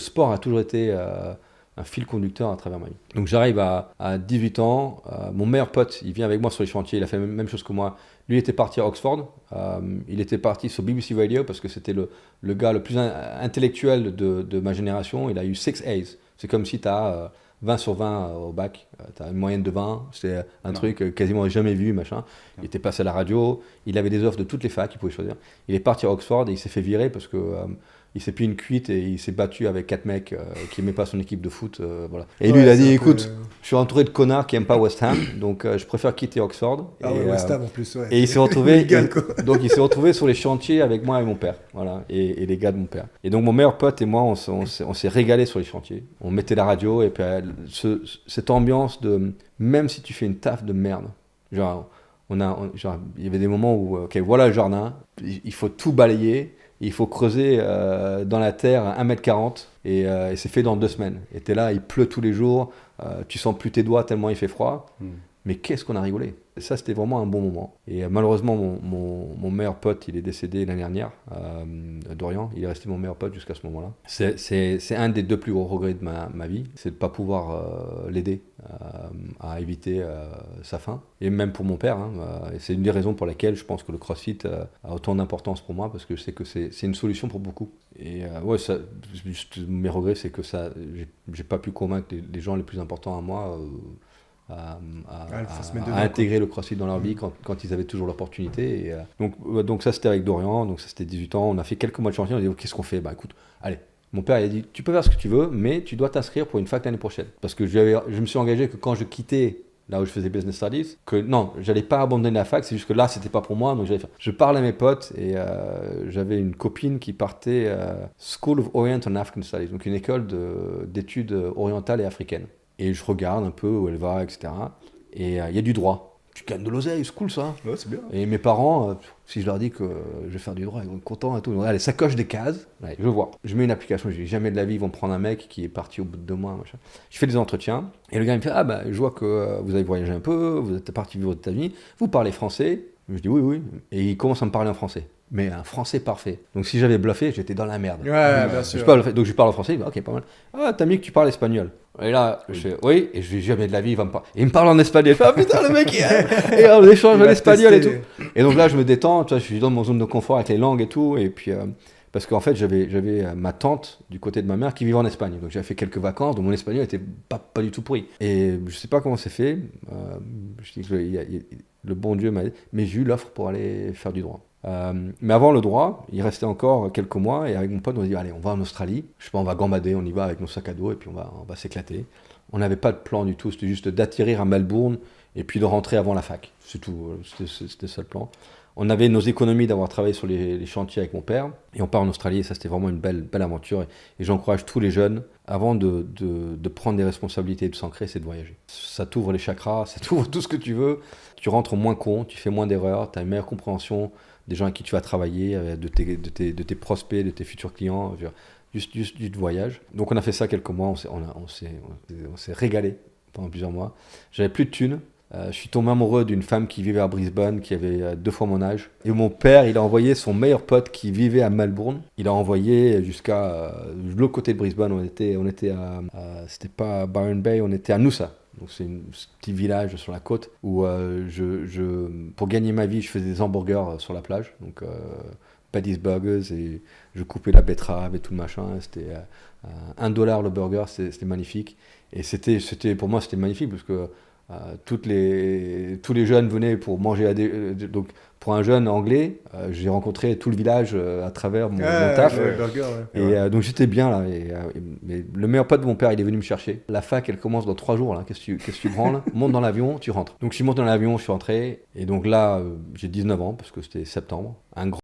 Le sport a toujours été un fil conducteur à travers ma vie. Donc j'arrive à 18 ans, mon meilleur pote, il vient avec moi sur les chantiers, il a fait la même chose que moi. Lui, il était parti à Oxford, il était parti sur BBC Radio parce que c'était le gars le plus intellectuel de ma génération. Il a eu 6 A's. C'est comme si tu as 20 sur 20 au bac, tu as une moyenne de 20, c'est un truc quasiment jamais vu, machin. Il était passé à la radio, il avait des offres de toutes les facs, il pouvait choisir. Il est parti à Oxford et il s'est fait virer parce que il s'est pris une cuite et il s'est battu avec 4 mecs qui n'aimaient pas son équipe de foot. Voilà. Et lui, il a dit, écoute, je suis entouré de connards qui n'aiment pas West Ham, donc je préfère quitter Oxford. Ah ouais, West Ham en plus, ouais. Et il s'est retrouvé, Légal, donc il s'est retrouvé sur les chantiers avec moi et mon père, voilà, et les gars de mon père. Et donc mon meilleur pote et moi, on s'est régalé sur les chantiers. On mettait la radio et puis cette ambiance de, même si tu fais une taf de merde, genre, genre il y avait des moments où, ok, voilà le jardin, il faut tout balayer. Il faut creuser dans la terre à 1m40 et c'est fait dans 2 semaines. Et t'es là, il pleut tous les jours, tu sens plus tes doigts tellement il fait froid. Mais qu'est-ce qu'on a rigolé. Et ça, c'était vraiment un bon moment. Et malheureusement, mon meilleur pote, il est décédé l'année dernière, Dorian. Il est resté mon meilleur pote jusqu'à ce moment-là. C'est un des 2 plus gros regrets de ma vie, c'est de ne pas pouvoir l'aider à éviter sa fin. Et même pour mon père. Et c'est une des raisons pour lesquelles je pense que le CrossFit a autant d'importance pour moi, parce que je sais que c'est une solution pour beaucoup. Et ouais, mes regrets, c'est que j'ai pas pu convaincre les gens les plus importants à moi à intégrer le CrossFit dans leur vie quand ils avaient toujours l'opportunité. Et, donc ça, c'était avec Dorian, donc ça, c'était 18 ans. On a fait quelques mois de chantier, on a dit, oh, qu'est-ce qu'on fait? Bah écoute, allez. Mon père, il a dit, tu peux faire ce que tu veux, mais tu dois t'inscrire pour une fac l'année prochaine. Parce que je me suis engagé que quand je quittais là où je faisais Business Studies, que non, j'allais pas abandonner la fac, c'est juste que là, c'était pas pour moi, donc j'allais faire. Je parle à mes potes et j'avais une copine qui partait School of Orient and African Studies, donc une école d'études orientales et africaines. Et je regarde un peu où elle va, etc. Et il y a du droit. Tu gagnes de l'oseille, c'est cool ça. Ouais, c'est bien. Et mes parents, si je leur dis que je vais faire du droit, ils vont être contents et tout. Donc, allez, ça coche des cases. Allez, je vois. Je mets une application, je dis jamais de la vie, ils vont prendre un mec qui est parti au bout de 2 mois. Machin. Je fais des entretiens. Et le gars il me fait, ah bah je vois que vous avez voyagé un peu, vous êtes parti vivre aux États-Unis, vous parlez français. Je dis oui, oui. Et il commence à me parler en français. Mais un français parfait. Donc si j'avais bluffé, j'étais dans la merde. Ouais, bien sûr. Donc je parle en français, il dit, ok, pas mal. Ah, t'as mis que tu parles espagnol. Et là, je fais, oui, et je dis jamais de la vie, il va me parler. Et il me parle en espagnol. Je fais, ah putain, le mec, et on échange en espagnol et tout. Et donc là, je me détends, tu vois, je suis dans mon zone de confort avec les langues et tout. Et puis, parce qu'en fait, j'avais ma tante du côté de ma mère qui vivait en Espagne. Donc j'avais fait quelques vacances, donc mon espagnol était pas du tout pourri. Et je sais pas comment c'est fait. Je dis que le bon Dieu m'a dit, mais j'ai eu l'offre pour aller faire du droit. Mais avant le droit, il restait encore quelques mois et avec mon pote on a dit allez on va en Australie, je sais pas on va gambader, on y va avec nos sacs à dos et puis on va s'éclater. On n'avait pas de plan du tout, c'était juste d'atterrir à Melbourne et puis de rentrer avant la fac, c'est tout, c'était ça le plan. On avait nos économies d'avoir travaillé sur les chantiers avec mon père et on part en Australie et ça c'était vraiment une belle aventure et j'encourage tous les jeunes avant de prendre des responsabilités et de s'ancrer, c'est de voyager. Ça t'ouvre les chakras, ça t'ouvre tout ce que tu veux, tu rentres moins con, tu fais moins d'erreurs, tu as une meilleure compréhension des gens avec qui tu vas travailler, de tes prospects, de tes futurs clients, juste du voyage. Donc on a fait ça quelques mois, on s'est régalé pendant plusieurs mois. J'avais plus de thunes. Je suis tombé amoureux d'une femme qui vivait à Brisbane, qui avait 2 fois mon âge. Et mon père, il a envoyé son meilleur pote qui vivait à Melbourne. Il a envoyé jusqu'à l'autre côté de Brisbane. On était c'était pas à Byron Bay, on était à Noosa. Donc c'est un petit village sur la côte où pour gagner ma vie, je faisais des hamburgers sur la plage. Donc Paddy's Burgers et je coupais la betterave et tout le machin. C'était $1 le burger, c'était magnifique. Et pour moi, c'était magnifique parce que tous les jeunes venaient pour manger donc pour un jeune anglais, j'ai rencontré tout le village à travers mon taf. Ouais, burger, ouais. Et donc j'étais bien là. Mais le meilleur pote de mon père, il est venu me chercher. La fac, elle commence dans 3 jours. Là. Qu'est-ce que tu branles? Monte dans l'avion, tu rentres. Donc je monte dans l'avion, je suis rentré. Et donc là, j'ai 19 ans parce que c'était septembre. Un grand